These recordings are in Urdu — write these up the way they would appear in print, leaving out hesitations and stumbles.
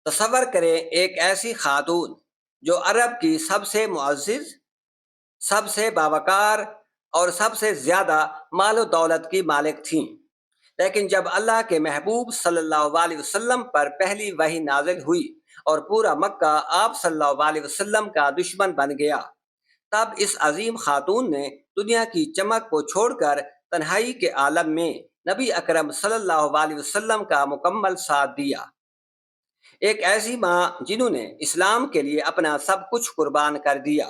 تصور کریں ایک ایسی خاتون جو عرب کی سب سے معزز، سب سے باوقار اور سب سے زیادہ مال و دولت کی مالک تھیں، لیکن جب اللہ کے محبوب صلی اللہ علیہ وسلم پر پہلی وحی نازل ہوئی اور پورا مکہ آپ صلی اللہ علیہ وسلم کا دشمن بن گیا، تب اس عظیم خاتون نے دنیا کی چمک کو چھوڑ کر تنہائی کے عالم میں نبی اکرم صلی اللہ علیہ وسلم کا مکمل ساتھ دیا۔ ایک ایسی ماں جنہوں نے اسلام کے لیے اپنا سب کچھ قربان کر دیا،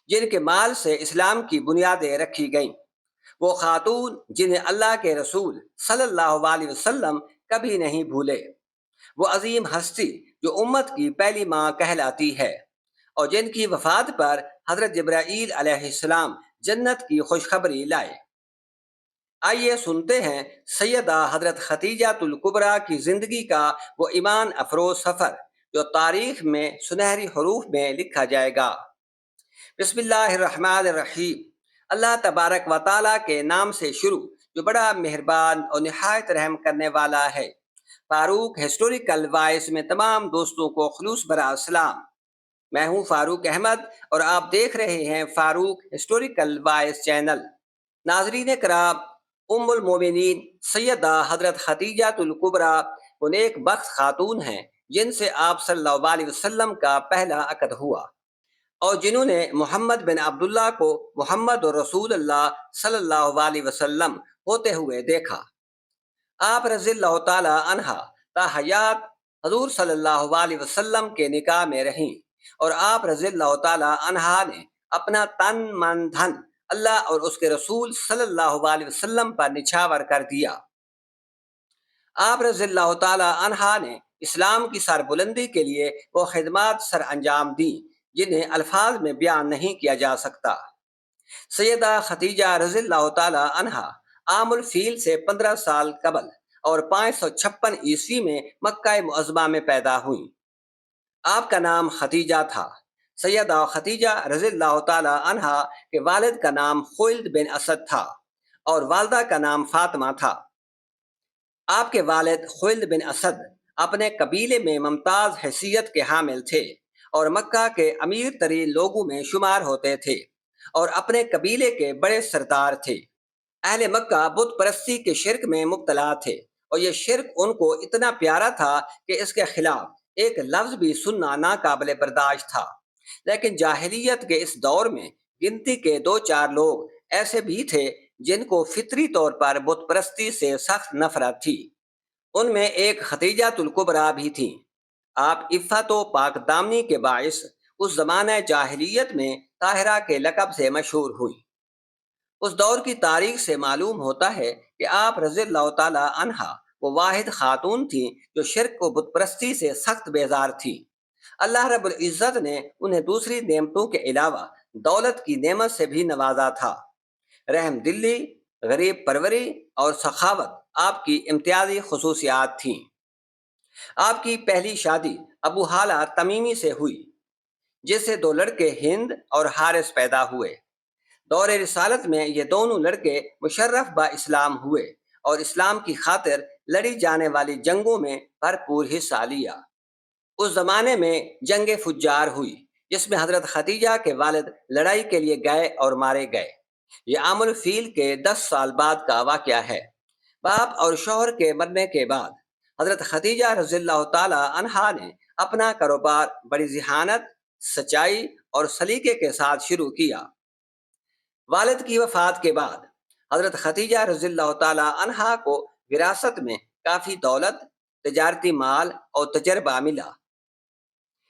جن کے مال سے اسلام کی بنیادیں رکھی گئیں، وہ خاتون جنہیں اللہ کے رسول صلی اللہ علیہ وسلم کبھی نہیں بھولے، وہ عظیم ہستی جو امت کی پہلی ماں کہلاتی ہے اور جن کی وفات پر حضرت جبرائیل علیہ السلام جنت کی خوشخبری لائے۔ آئیے سنتے ہیں سیدہ حضرت خدیجہ الکبریٰ کی زندگی کا وہ ایمان افروز سفر جو تاریخ میں سنہری حروف میں لکھا جائے گا۔ بسم اللہ الرحمن الرحیم۔ اللہ تبارک و تعالیٰ کے نام سے شروع جو بڑا مہربان اور نہایت رحم کرنے والا ہے۔ فاروق ہسٹوریکل وائس میں تمام دوستوں کو خلوص بھرا سلام۔ میں ہوں فاروق احمد اور آپ دیکھ رہے ہیں فاروق ہسٹوریکل وائس چینل۔ ناظرین کرام، ام المومنین سیدہ حضرت خدیجہ الکبریٰ وہ نیک بخت خاتون ہیں جن سے آپ صلی اللہ علیہ وسلم کا پہلا عقد ہوا اور جنہوں نے محمد بن عبداللہ کو محمد رسول اللہ صلی اللہ علیہ وسلم ہوتے ہوئے دیکھا۔ آپ رضی اللہ تعالی عنہ تا حیات حضور صلی اللہ علیہ وسلم کے نکاح میں رہیں اور آپ رضی اللہ تعالی عنہ نے اپنا تن من دھن اللہ اور اس کے رسول صلی اللہ علیہ وسلم پر نچھاور کر دیا۔ آپ رضی اللہ تعالی عنہ نے اسلام کی سربلندی کے لیے وہ خدمات سر انجام دیں جنہیں الفاظ میں بیان نہیں کیا جا سکتا۔ سیدہ خدیجہ رضی اللہ تعالی عنہ عام الفیل سے 15 سال قبل اور 556 عیسوی میں مکہ معظمہ میں پیدا ہوئیں۔ آپ کا نام خدیجہ تھا۔ سیدہ خدیجہ رضی اللہ تعالی عنہ کے والد کا نام خویلد بن اسد تھا اور والدہ کا نام فاطمہ تھا۔ آپ کے والد خویلد بن اسد اپنے قبیلے میں ممتاز حیثیت کے حامل تھے اور مکہ کے امیر ترین لوگوں میں شمار ہوتے تھے اور اپنے قبیلے کے بڑے سردار تھے۔ اہل مکہ بت پرستی کے شرک میں مبتلا تھے اور یہ شرک ان کو اتنا پیارا تھا کہ اس کے خلاف ایک لفظ بھی سننا ناقابل برداشت تھا۔ لیکن جاہلیت کے اس دور میں گنتی کے 2-4 لوگ ایسے بھی تھے جن کو فطری طور پر بت پرستی سے سخت نفرت تھی۔ ان میں ایک خدیجہ الکبریٰ بھی تھیں۔ آپ عفت و پاک دامنی کے باعث اس زمانہ جاہلیت میں طاہرہ کے لقب سے مشہور ہوئی۔ اس دور کی تاریخ سے معلوم ہوتا ہے کہ آپ رضی اللہ تعالی عنہ وہ واحد خاتون تھیں جو شرک و بت پرستی سے سخت بیزار تھیں۔ اللہ رب العزت نے انہیں دوسری نعمتوں کے علاوہ دولت کی نعمت سے بھی نوازا تھا۔ رحم دلی، غریب پروری اور سخاوت آپ کی امتیازی خصوصیات تھیں۔ آپ کی پہلی شادی ابو حالہ تمیمی سے ہوئی جس سے 2 لڑکے ہند اور حارث پیدا ہوئے۔ دور رسالت میں یہ دونوں لڑکے مشرف با اسلام ہوئے اور اسلام کی خاطر لڑی جانے والی جنگوں میں بھرپور حصہ لیا۔ اس زمانے میں جنگ فجار ہوئی جس میں حضرت خدیجہ کے والد لڑائی کے لیے گئے اور مارے گئے۔ یہ عام الفیل کے 10 سال بعد کا واقعہ ہے۔ باپ اور شوہر کے مرنے کے بعد حضرت خدیجہ رضی اللہ تعالی عنہا نے اپنا کاروبار بڑی ذہانت، سچائی اور سلیقے کے ساتھ شروع کیا۔ والد کی وفات کے بعد حضرت خدیجہ رضی اللہ تعالی عنہا کو وراثت میں کافی دولت، تجارتی مال اور تجربہ ملا۔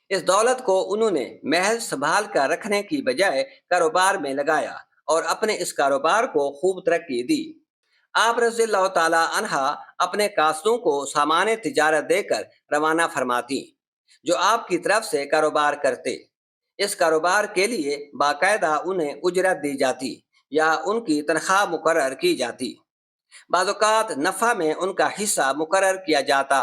اس دولت کو انہوں نے محض سنبھال کر رکھنے کی بجائے کاروبار میں لگایا اور اپنے اس کاروبار کو خوب ترقی دی۔ آپ رضی اللہ تعالی عنہ اپنے قاصدوں کو سامان تجارت دے کر روانہ فرماتی جو آپ کی طرف سے کاروبار کرتے۔ اس کاروبار کے لیے باقاعدہ انہیں اجرت دی جاتی یا ان کی تنخواہ مقرر کی جاتی۔ بعض اوقات نفع میں ان کا حصہ مقرر کیا جاتا،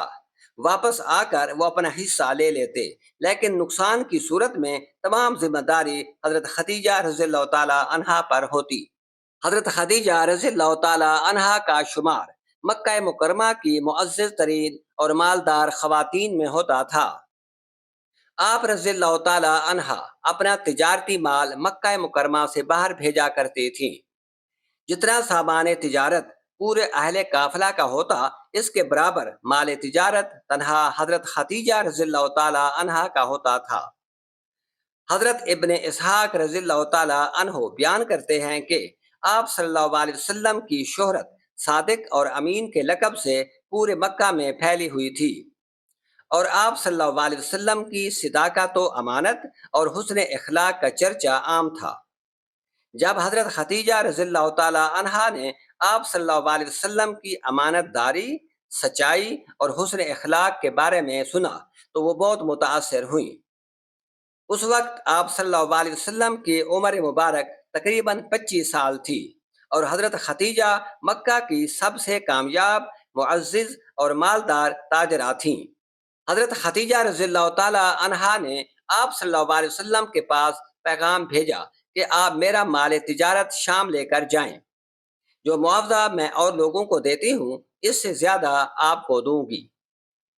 واپس آ کر وہ اپنا حصہ لے لیتے، لیکن نقصان کی صورت میں تمام ذمہ داری حضرت خدیجہ رضی اللہ تعالی عنہا پر ہوتی۔ حضرت خدیجہ رضی اللہ تعالی عنہا کا شمار مکہ مکرمہ کی معزز ترین اور مالدار خواتین میں ہوتا تھا۔ آپ رضی اللہ تعالی عنہا اپنا تجارتی مال مکہ مکرمہ سے باہر بھیجا کرتی تھیں۔ جتنا سامان تجارت پورے اہل قافلہ کا ہوتا، اس کے برابر مال تجارت تنہا حضرت خدیجہ رضی اللہ تعالی عنہا کا ہوتا تھا۔ حضرت ابن اسحاق رضی اللہ تعالی عنہ بیان کرتے ہیں کہ آپ صلی اللہ علیہ وسلم کی شہرت صادق اور امین کے لقب سے پورے مکہ میں پھیلی ہوئی تھی، اور آپ صلی اللہ علیہ وسلم کی صداقت و امانت اور حسن اخلاق کا چرچا عام تھا۔ جب حضرت خدیجہ رضی اللہ تعالی عنہا نے آپ صلی اللہ علیہ وسلم کی امانت داری، سچائی اور حسن اخلاق کے بارے میں سنا تو وہ بہت متاثر ہوئیں۔ اس وقت آپ صلی اللہ علیہ وسلم کی عمر مبارک تقریباً 25 سال تھی، اور حضرت خدیجہ مکہ کی سب سے کامیاب، معزز اور مالدار تاجرہ تھیں۔ حضرت خدیجہ رضی اللہ تعالی عنہا نے آپ صلی اللہ علیہ وسلم کے پاس پیغام بھیجا کہ آپ میرا مال تجارت شام لے کر جائیں، جو معاوضہ میں اور لوگوں کو دیتی ہوں اس سے زیادہ آپ کو دوں گی۔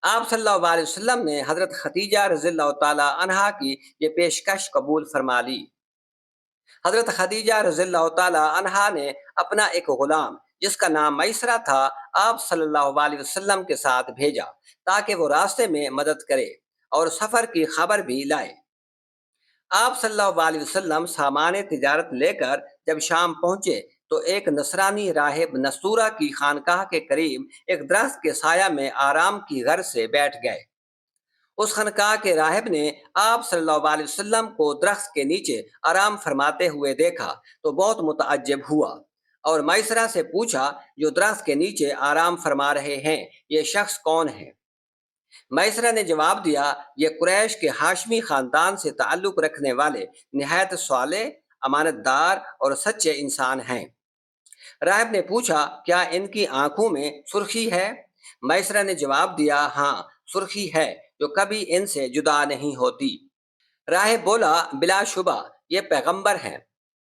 آپ صلی اللہ علیہ وسلم نے حضرت خدیجہ رضی اللہ تعالی عنہا کی یہ پیشکش قبول فرما لی۔ حضرت خدیجہ رضی اللہ تعالی عنہا نے اپنا ایک غلام جس کا نام میسرہ تھا آپ صلی اللہ علیہ وسلم کے ساتھ بھیجا تاکہ وہ راستے میں مدد کرے اور سفر کی خبر بھی لائے۔ آپ صلی اللہ علیہ وسلم سامان تجارت لے کر جب شام پہنچے تو ایک نصرانی راہب نستورہ کی خانقاہ کے قریب ایک درخت کے سایہ میں آرام کی غرض سے بیٹھ گئے۔ اس خانقاہ کے راہب نے آپ صلی اللہ علیہ وسلم کو درخت کے نیچے آرام فرماتے ہوئے دیکھا تو بہت متعجب ہوا، اور میسرہ سے پوچھا جو درخت کے نیچے آرام فرما رہے ہیں یہ شخص کون ہے؟ میسرہ نے جواب دیا، یہ قریش کے ہاشمی خاندان سے تعلق رکھنے والے نہایت صالح، امانت دار اور سچے انسان ہیں۔ راہب نے پوچھا، کیا ان کی آنکھوں میں سرخی ہے؟ میسرہ نے جواب دیا، ہاں سرخی ہے جو کبھی ان سے جدا نہیں ہوتی۔ راہب بولا، بلا شبہ یہ پیغمبر ہیں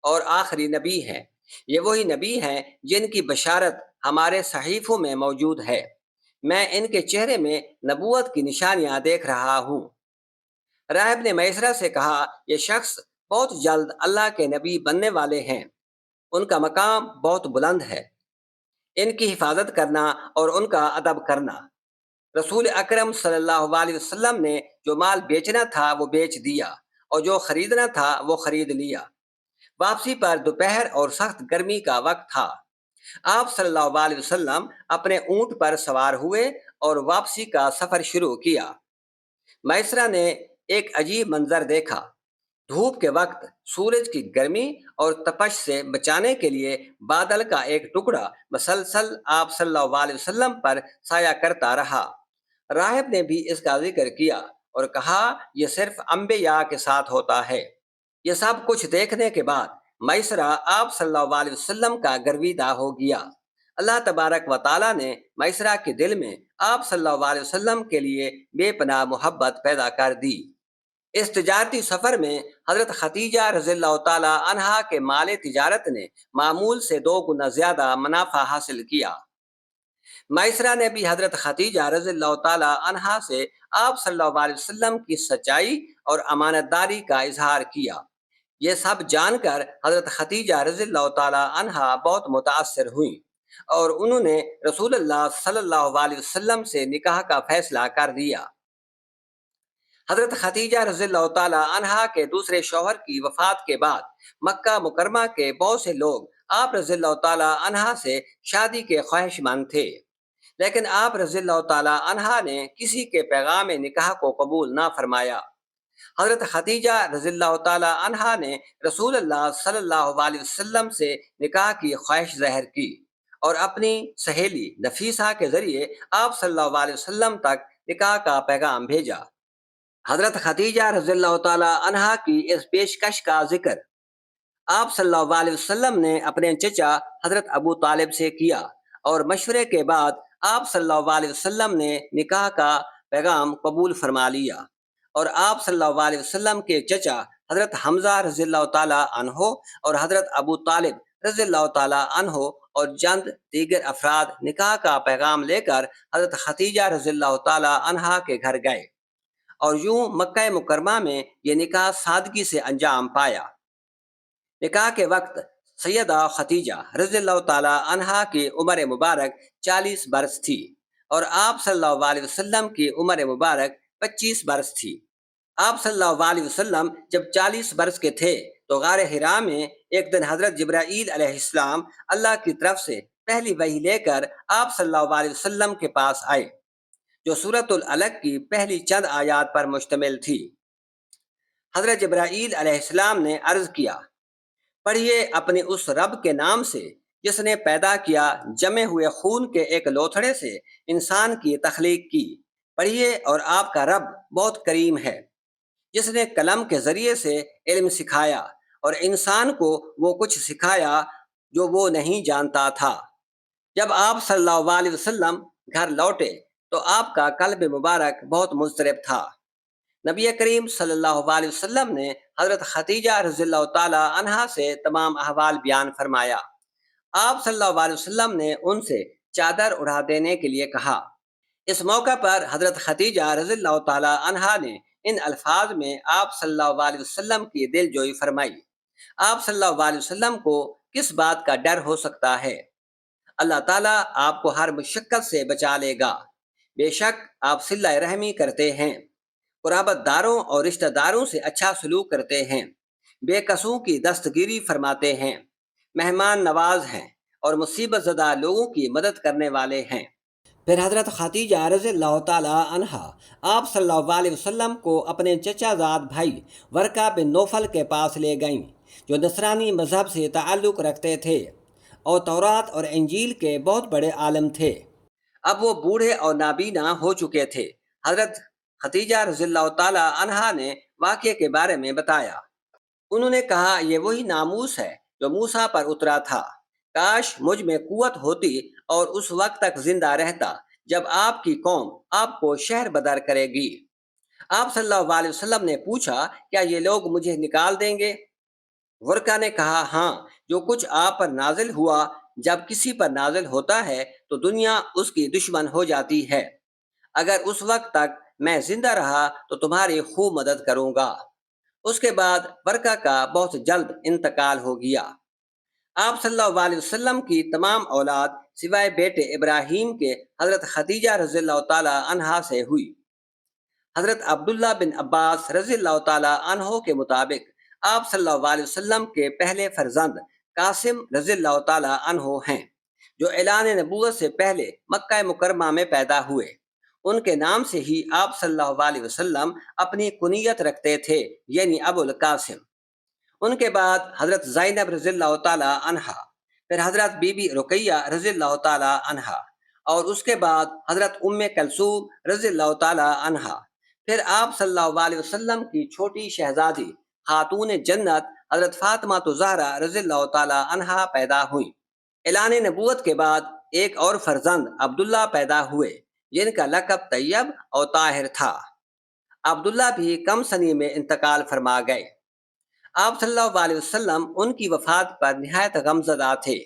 اور آخری نبی ہیں، یہ وہی نبی ہیں جن کی بشارت ہمارے صحیفوں میں موجود ہے، میں ان کے چہرے میں نبوت کی نشانیاں دیکھ رہا ہوں۔ راہب نے میسرہ سے کہا، یہ شخص بہت جلد اللہ کے نبی بننے والے ہیں، ان کا مقام بہت بلند ہے، ان کی حفاظت کرنا اور ان کا ادب کرنا۔ رسول اکرم صلی اللہ علیہ وسلم نے جو مال بیچنا تھا وہ بیچ دیا، اور جو خریدنا تھا وہ خرید لیا۔ واپسی پر دوپہر اور سخت گرمی کا وقت تھا۔ آپ صلی اللہ علیہ وسلم اپنے اونٹ پر سوار ہوئے اور واپسی کا سفر شروع کیا۔ میسرہ نے ایک عجیب منظر دیکھا۔ دھوپ کے وقت سورج کی گرمی اور تپش سے بچانے کے لیے بادل کا ایک ٹکڑا مسلسل آپ صلی اللہ علیہ وسلم پر سایہ کرتا رہا۔ راہب نے بھی اس کا ذکر کیا اور کہا، یہ صرف انبیاء کے ساتھ ہوتا ہے۔ یہ سب کچھ دیکھنے کے بعد میسرہ آپ صلی اللہ علیہ وسلم کا گرویدہ ہو گیا۔ اللہ تبارک و تعالیٰ نے میسرہ کے دل میں آپ صلی اللہ علیہ وسلم کے لیے بے پناہ محبت پیدا کر دی۔ اس تجارتی سفر میں حضرت خدیجہ رضی اللہ تعالی عنہا کے مال تجارت نے معمول سے 2 گنا زیادہ منافع حاصل کیا۔ میسرہ نے بھی حضرت خدیجہ رضی اللہ تعالی عنہا سے آپ صلی اللہ علیہ وسلم کی سچائی اور امانت داری کا اظہار کیا۔ یہ سب جان کر حضرت خدیجہ رضی اللہ تعالی عنہا بہت متاثر ہوئیں، اور انہوں نے رسول اللہ صلی اللہ علیہ وسلم سے نکاح کا فیصلہ کر دیا۔ حضرت خدیجہ رضی اللہ تعالی عنہا کے دوسرے شوہر کی وفات کے بعد مکہ مکرمہ کے بہت سے لوگ آپ رضی اللہ تعالی عنہا سے شادی کے خواہش مند تھے، لیکن آپ رضی اللہ تعالی عنہا نے کسی کے پیغام نکاح کو قبول نہ فرمایا۔ حضرت خدیجہ رضی اللہ تعالی عنہا نے رسول اللہ صلی اللہ علیہ وسلم سے نکاح کی خواہش ظاہر کی، اور اپنی سہیلی نفیسہ کے ذریعے آپ صلی اللہ علیہ وسلم تک نکاح کا پیغام بھیجا۔ حضرت خدیجہ رضی اللہ تعالی عنہا کی اس پیشکش کا ذکر آپ صلی اللہ علیہ وسلم نے اپنے چچا حضرت ابو طالب سے کیا، اور مشورے کے بعد آپ صلی اللہ علیہ وسلم نے نکاح کا پیغام قبول فرما لیا، اور آپ صلی اللہ علیہ وسلم کے چچا حضرت حمزہ رضی اللہ تعالی عنہ اور حضرت ابو طالب رضی اللہ تعالیٰ عنہ اور چند دیگر افراد نکاح کا پیغام لے کر حضرت خدیجہ رضی اللہ تعالیٰ عنہا کے گھر گئے، اور یوں مکہ مکرمہ میں یہ نکاح سادگی سے انجام پایا۔ نکاح کے وقت سیدہ خدیجہ رضی اللہ تعالیٰ عنہا کی عمر مبارک 40 برس تھی، اور آپ صلی اللہ علیہ وسلم کی عمر مبارک 25 برس تھی۔ آپ صلی اللہ علیہ وسلم جب 40 برس کے تھے تو غار حرا میں ایک دن حضرت جبرائیل علیہ السلام اللہ کی طرف سے پہلی وحی لے کر آپ صلی اللہ علیہ وسلم کے پاس آئے، جو سورۃ العلق کی پہلی چند آیات پر مشتمل تھی۔ حضرت جبرائیل علیہ السلام نے عرض کیا، پڑھیے اپنے اس رب کے نام سے جس نے پیدا کیا جمے ہوئے خون کے ایک لوتھڑے سے انسان کی تخلیق کی۔ پڑھیے، اور آپ کا رب بہت کریم ہے، جس نے قلم کے ذریعے سے علم سکھایا اور انسان کو وہ کچھ سکھایا جو وہ نہیں جانتا تھا۔ جب آپ صلی اللہ علیہ وسلم گھر لوٹے تو آپ کا قلب مبارک بہت مضطرب تھا۔ نبی کریم صلی اللہ علیہ وسلم نے حضرت خدیجہ رضی اللہ تعالیٰ عنہا سے تمام احوال بیان فرمایا۔ آپ صلی اللہ علیہ وسلم نے ان سے چادر اڑا دینے کے لیے کہا۔ اس موقع پر حضرت خدیجہ رضی اللہ تعالیٰ عنہا نے ان الفاظ میں آپ صلی اللہ علیہ وسلم کی دل جوئی فرمائی۔ آپ صلی اللہ علیہ وسلم کو کس بات کا ڈر ہو سکتا ہے؟ اللہ تعالیٰ آپ کو ہر مشقت سے بچا لے گا۔ بے شک آپ صلہ رحمی کرتے ہیں، قرابت داروں اور رشتہ داروں سے اچھا سلوک کرتے ہیں، بے قصوں کی دستگیری فرماتے ہیں، مہمان نواز ہیں اور مصیبت زدہ لوگوں کی مدد کرنے والے ہیں۔ پھر حضرت خدیجہ رضی اللہ تعالیٰ عنہا آپ صلی اللہ علیہ وسلم کو اپنے چچا زاد بھائی ورقہ بن نوفل کے پاس لے گئیں، جو نصرانی مذہب سے تعلق رکھتے تھے اور تورات اور انجیل کے بہت بڑے عالم تھے۔ اب وہ بوڑھے اور نابینا ہو چکے تھے۔ حضرت خدیجہ رضی اللہ تعالیٰ عنہا نے واقعے کے بارے میں بتایا۔ انہوں نے کہا، یہ وہی ناموس ہے جو موسیٰ پر اترا تھا۔ کاش مجھ میں قوت ہوتی اور اس وقت تک زندہ رہتا جب آپ کی قوم آپ کو شہر بدر کرے گی۔ آپ صلی اللہ علیہ وسلم نے پوچھا، کیا یہ لوگ مجھے نکال دیں گے؟ ورقہ نے کہا، ہاں، جو کچھ آپ پر نازل ہوا جب کسی پر نازل ہوتا ہے تو دنیا اس کی دشمن ہو جاتی ہے۔ اگر اس وقت تک میں زندہ رہا تو تمہاری خوب مدد کروں گا۔ اس کے بعد ورقہ کا بہت جلد انتقال ہو گیا۔ آپ صلی اللہ علیہ وسلم کی تمام اولاد سوائے بیٹے ابراہیم کے حضرت خدیجہ رضی اللہ تعالیٰ عنہا سے ہوئی۔ حضرت عبداللہ بن عباس رضی اللہ تعالیٰ عنہ کے مطابق آپ صلی اللہ علیہ وسلم کے پہلے فرزند قاسم رضی اللہ تعالیٰ عنہ ہیں، جو اعلان نبوت سے پہلے مکہ مکرمہ میں پیدا ہوئے۔ ان کے نام سے ہی آپ صلی اللہ علیہ وسلم اپنی کنیت رکھتے تھے، یعنی ابو القاسم۔ ان کے بعد حضرت زینب رضی اللہ تعالیٰ عنہا، پھر حضرت بی بی رقیہ رضی اللہ تعالیٰ عنہا، اور اس کے بعد حضرت ام کلثوم رضی اللہ تعالیٰ عنہا۔ پھر آپ صلی اللہ علیہ وسلم کی چھوٹی شہزادی خاتون جنت حضرت فاطمہ الزہرا رضی اللہ تعالیٰ عنہا پیدا ہوئیں۔ اعلان نبوت کے بعد ایک اور فرزند عبداللہ پیدا ہوئے، جن کا لقب طیب اور طاہر تھا۔ عبداللہ بھی کم سنی میں انتقال فرما گئے۔ آپ صلی اللہ علیہ وسلم ان کی وفات پر نہایت غمزدہ تھے،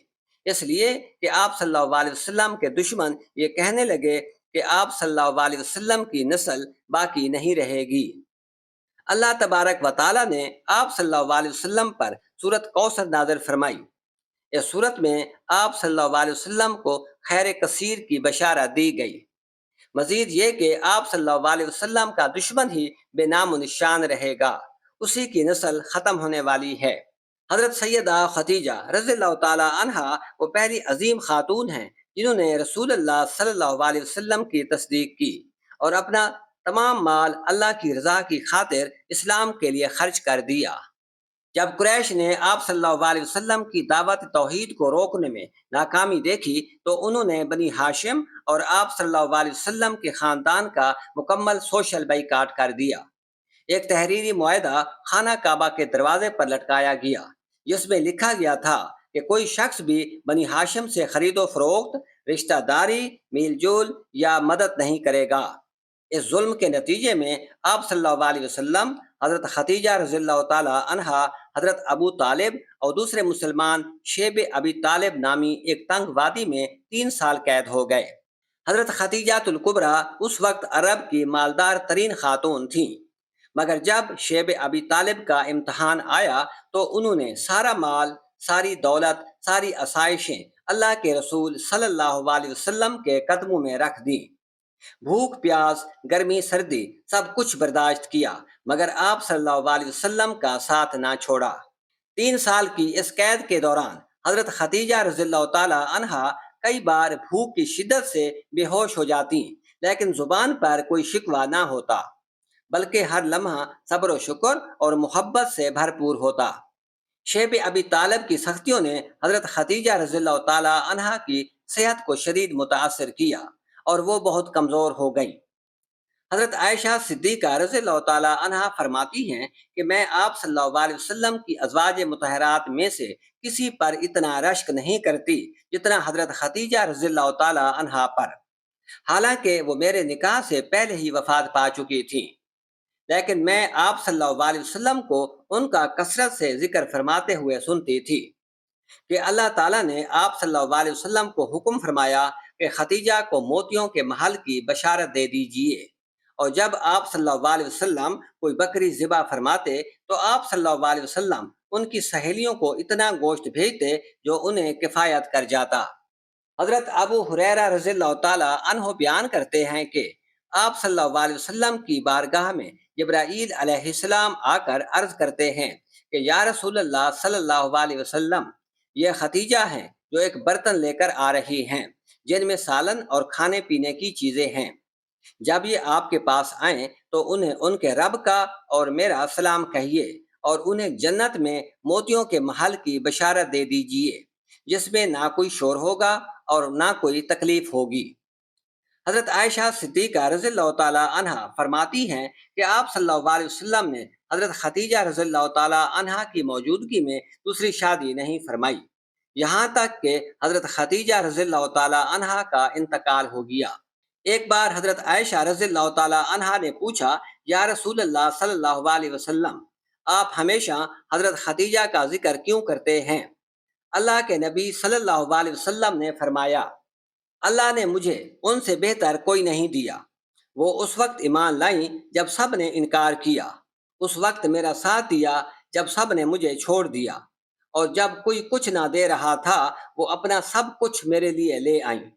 اس لیے کہ آپ صلی اللہ علیہ وسلم کے دشمن یہ کہنے لگے کہ آپ صلی اللہ علیہ وسلم کی نسل باقی نہیں رہے گی۔ اللہ تبارک و تعالیٰ نے آپ صلی اللہ علیہ وسلم پر سورۃ کوثر نازل فرمائی۔ اس سورت میں آپ صلی اللہ علیہ وسلم کو خیر کثیر کی بشارت دی گئی۔ مزید یہ کہ آپ صلی اللہ علیہ وسلم کا دشمن ہی بے نام و نشان رہے گا، اسی کی نسل ختم ہونے والی ہے۔ حضرت سیدہ خدیجہ رضی اللہ تعالیٰ عنہا وہ پہلی عظیم خاتون ہیں جنہوں نے رسول اللہ صلی اللہ علیہ وسلم کی تصدیق کی اور اپنا تمام مال اللہ کی رضا کی خاطر اسلام کے لیے خرچ کر دیا۔ جب قریش نے آپ صلی اللہ علیہ وسلم کی دعوت توحید کو روکنے میں ناکامی دیکھی تو انہوں نے بنی ہاشم اور آپ صلی اللہ علیہ وسلم کے خاندان کا مکمل سوشل بائیکاٹ کر دیا۔ ایک تحریری معاہدہ خانہ کعبہ کے دروازے پر لٹکایا گیا، جس میں لکھا گیا تھا کہ کوئی شخص بھی بنی ہاشم سے خرید و فروخت، رشتہ داری، میل جول یا مدد نہیں کرے گا۔ اس ظلم کے نتیجے میں آپ صلی اللہ علیہ وسلم، حضرت خدیجہ رضی اللہ تعالی عنہا، حضرت ابو طالب اور دوسرے مسلمان شیب ابی طالب نامی ایک تنگ وادی میں 3 سال قید ہو گئے۔ حضرت خدیجہ الکبریٰ اس وقت عرب کی مالدار ترین خاتون تھیں، مگر جب شیب ابی طالب کا امتحان آیا تو انہوں نے سارا مال، ساری دولت، ساری آسائشیں اللہ کے رسول صلی اللہ علیہ وسلم کے قدموں میں رکھ دیں۔ بھوک پیاس، گرمی سردی سب کچھ برداشت کیا، مگر آپ صلی اللہ علیہ وسلم کا ساتھ نہ چھوڑا۔ 3 سال کی اس قید کے دوران حضرت خدیجہ رضی اللہ تعالی عنہا کئی بار بھوک کی شدت سے بے ہوش ہو جاتی، لیکن زبان پر کوئی شکوہ نہ ہوتا، بلکہ ہر لمحہ صبر و شکر اور محبت سے بھرپور ہوتا۔ شیب ابی طالب کی سختیوں نے حضرت خدیجہ رضی اللہ تعالی عنہا کی صحت کو شدید متاثر کیا اور وہ بہت کمزور ہو گئیں۔ حضرت عائشہ صدیقہ رضی اللہ تعالی عنہا فرماتی ہیں کہ میں آپ صلی اللہ علیہ وسلم کی ازواج مطہرات میں سے کسی پر اتنا رشک نہیں کرتی جتنا حضرت خدیجہ رضی اللہ تعالی عنہا پر، حالانکہ وہ میرے نکاح سے پہلے ہی وفات پا چکی تھیں، لیکن میں آپ صلی اللہ علیہ وسلم کو ان کا کثرت سے ذکر فرماتے ہوئے سنتی تھی کہ اللہ تعالیٰ نے آپ صلی اللہ علیہ وسلم کو حکم فرمایا کہ خدیجہ کو موتیوں کے محل کی بشارت دے دیجیے، اور جب آپ صلی اللہ علیہ وسلم کوئی بکری ذبح فرماتے تو آپ صلی اللہ علیہ وسلم ان کی سہیلیوں کو اتنا گوشت بھیجتے جو انہیں کفایت کر جاتا۔ حضرت ابو ہریرہ رضی اللہ تعالیٰ عنہ بیان کرتے ہیں کہ آپ صلی اللہ علیہ وسلم کی بارگاہ میں جبرائیل علیہ السلام آ کر عرض کرتے ہیں کہ یا رسول اللہ صلی اللہ علیہ وسلم، یہ خدیجہ ہیں جو ایک برتن لے کر آ رہی ہیں جن میں سالن اور کھانے پینے کی چیزیں ہیں۔ جب یہ آپ کے پاس آئیں تو انہیں ان کے رب کا اور میرا سلام کہیے، اور انہیں جنت میں موتیوں کے محل کی بشارت دے دیجیے جس میں نہ کوئی شور ہوگا اور نہ کوئی تکلیف ہوگی۔ حضرت عائشہ صدیقہ رضی اللہ تعالیٰ عنہا فرماتی ہیں کہ آپ صلی اللہ علیہ وسلم نے حضرت خدیجہ رضی اللہ تعالیٰ عنہا کی موجودگی میں دوسری شادی نہیں فرمائی، یہاں تک کہ حضرت خدیجہ رضی اللہ تعالیٰ عنہا کا انتقال ہو گیا۔ ایک بار حضرت عائشہ رضی اللہ تعالیٰ عنہا نے پوچھا، یا رسول اللہ صلی اللہ علیہ وسلم، آپ ہمیشہ حضرت خدیجہ کا ذکر کیوں کرتے ہیں؟ اللہ کے نبی صلی اللہ علیہ وسلم نے فرمایا، اللہ نے مجھے ان سے بہتر کوئی نہیں دیا۔ وہ اس وقت ایمان لائیں جب سب نے انکار کیا، اس وقت میرا ساتھ دیا جب سب نے مجھے چھوڑ دیا، اور جب کوئی کچھ نہ دے رہا تھا وہ اپنا سب کچھ میرے لیے لے آئیں۔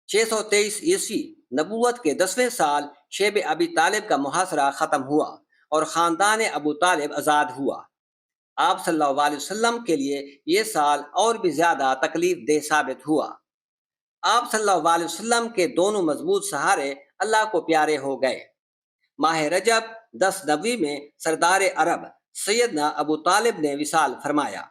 623 عیسوی نبوت کے 10ویں سال شیب ابی طالب کا محاصرہ ختم ہوا اور خاندان ابو طالب آزاد ہوا۔ آپ صلی اللہ علیہ وسلم کے لیے یہ سال اور بھی زیادہ تکلیف دہ ثابت ہوا۔ آپ صلی اللہ علیہ وسلم کے دونوں مضبوط سہارے اللہ کو پیارے ہو گئے۔ ماہ رجب 10 نبوی میں سردار عرب سیدنا ابو طالب نے وصال فرمایا،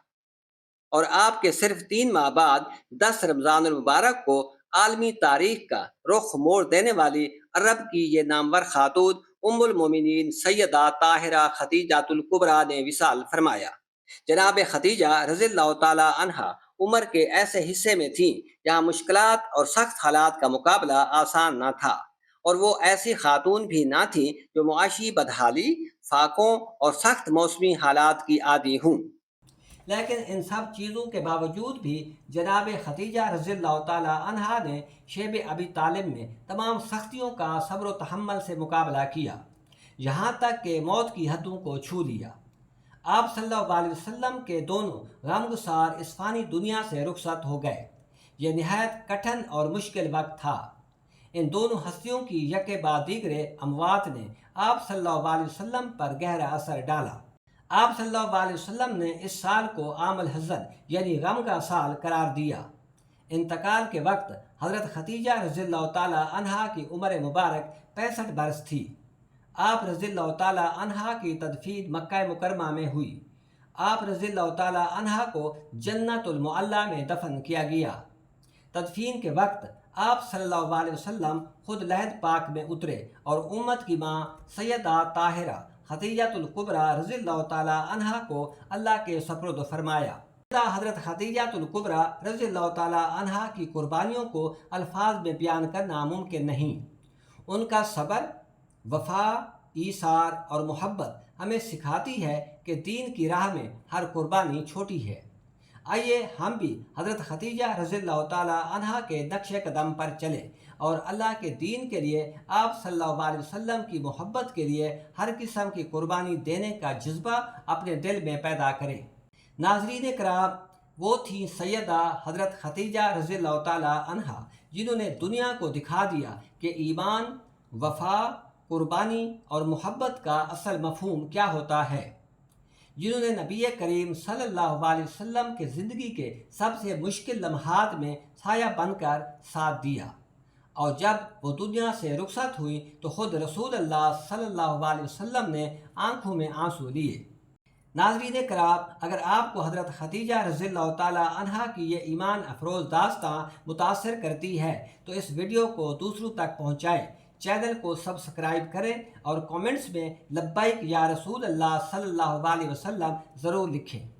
اور آپ کے صرف 3 ماہ بعد 10 رمضان المبارک کو عالمی تاریخ کا رخ موڑ دینے والی عرب کی یہ نامور خاتون ام المومنین سیدہ طاہرہ خدیجہ الکبریٰ نے وصال فرمایا۔ جناب خدیجہ رضی اللہ تعالی عنہا عمر کے ایسے حصے میں تھیں جہاں مشکلات اور سخت حالات کا مقابلہ آسان نہ تھا، اور وہ ایسی خاتون بھی نہ تھیں جو معاشی بدحالی، فاقوں اور سخت موسمی حالات کی عادی ہوں۔ لیکن ان سب چیزوں کے باوجود بھی جناب خدیجہ رضی اللہ تعالی عنہا نے شیب ابی طالب میں تمام سختیوں کا صبر و تحمل سے مقابلہ کیا، یہاں تک کہ موت کی حدوں کو چھو لیا۔ آپ صلی اللہ علیہ وسلم کے دونوں غمگسار اس فانی دنیا سے رخصت ہو گئے۔ یہ نہایت کٹھن اور مشکل وقت تھا۔ ان دونوں ہستیوں کی یکے بعد دیگرے اموات نے آپ صلی اللہ علیہ وسلم پر گہرا اثر ڈالا۔ آپ صلی اللہ علیہ وسلم نے اس سال کو عام الحزن یعنی غم کا سال قرار دیا۔ انتقال کے وقت حضرت خدیجہ رضی اللہ تعالی عنہا کی عمر مبارک 65 برس تھی۔ آپ رضی اللہ تعالی عنہا کی تدفین مکہ مکرمہ میں ہوئی۔ آپ رضی اللہ تعالی عنہا کو جنت المعلی میں دفن کیا گیا۔ تدفین کے وقت آپ صلی اللہ علیہ وسلم خود لحد پاک میں اترے اور امت کی ماں سیدہ طاہرہ خدیجہ الکبریٰ رضی اللہ تعالی عنہا کو اللہ کے سپرد فرمایا۔ حضرت خدیجہ الکبریٰ رضی اللہ تعالی عنہا کی قربانیوں کو الفاظ میں بیان کرنا ممکن نہیں۔ ان کا صبر، وفا، ایثار اور محبت ہمیں سکھاتی ہے کہ دین کی راہ میں ہر قربانی چھوٹی ہے۔ آئیے ہم بھی حضرت خدیجہ رضی اللہ تعالیٰ عنہا کے نقش قدم پر چلیں اور اللہ کے دین کے لیے آپ صلی اللہ علیہ وسلم کی محبت کے لیے ہر قسم کی قربانی دینے کا جذبہ اپنے دل میں پیدا کریں۔ ناظرین کرام، وہ تھیں سیدہ حضرت خدیجہ رضی اللہ تعالیٰ عنہا، جنہوں نے دنیا کو دکھا دیا کہ ایمان، وفا، قربانی اور محبت کا اصل مفہوم کیا ہوتا ہے، جنہوں نے نبی کریم صلی اللہ علیہ وسلم کے زندگی کے سب سے مشکل لمحات میں سایہ بن کر ساتھ دیا، اور جب وہ دنیا سے رخصت ہوئی تو خود رسول اللہ صلی اللہ علیہ وسلم نے آنکھوں میں آنسو لیے۔ ناظرین کرام، اگر آپ کو حضرت خدیجہ رضی اللہ تعالیٰ عنہا کی یہ ایمان افروز داستاں متاثر کرتی ہے تو اس ویڈیو کو دوسروں تک پہنچائیں، چینل کو سبسکرائب کریں اور کامنٹس میں لبیک یا رسول اللہ صلی اللہ علیہ وسلم ضرور لکھیں۔